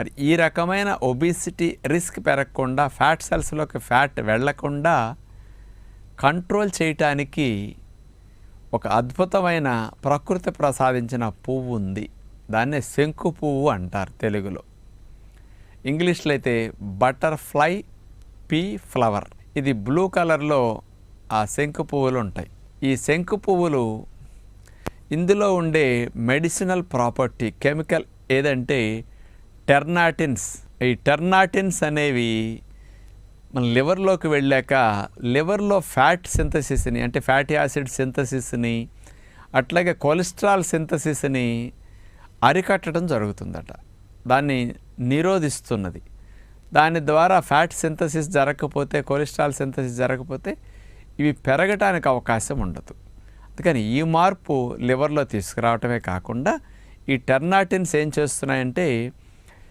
మరి ఈ రకమైన ఒబిసిటీ రిస్క్ పెరగకుండా, ఫ్యాట్ సెల్స్లోకి ఫ్యాట్ వెళ్లకుండా కంట్రోల్ చేయటానికి ఒక అద్భుతమైన ప్రకృతి ప్రసాదించిన పువ్వు ఉంది. దాన్నే శంకు పువ్వు అంటారు తెలుగులో. ఇంగ్లీష్లో అయితే బటర్ఫ్లై పీ ఫ్లవర్. ఇది బ్లూ కలర్లో ఆ శంకు పువ్వులు ఉంటాయి. ఈ శంకు పువ్వులు ఇందులో ఉండే మెడిసినల్ ప్రాపర్టీ కెమికల్ ఏదంటే టెర్నాటిన్స్. ఈ టెర్నాటిన్స్ అనేవి మన లివర్లోకి వెళ్ళాక లివర్లో ఫ్యాట్ సింథసిస్ని, అంటే ఫ్యాటీ యాసిడ్ సింథసిస్ని, అట్లాగే కొలెస్ట్రాల్ సింథసిస్ని అరికట్టడం జరుగుతుందట. దాన్ని నిరోధిస్తున్నది. దాని ద్వారా ఫ్యాట్ సింథసిస్ జరగకపోతే, కొలెస్ట్రాల్ సింథసిస్ జరగకపోతే ఇవి పెరగటానికి అవకాశం ఉండదు. అందుకని ఈ మార్పు లివర్లో తీసుకురావటమే కాకుండా ఈ టెర్నాటిన్స్ ఏం చేస్తున్నాయంటే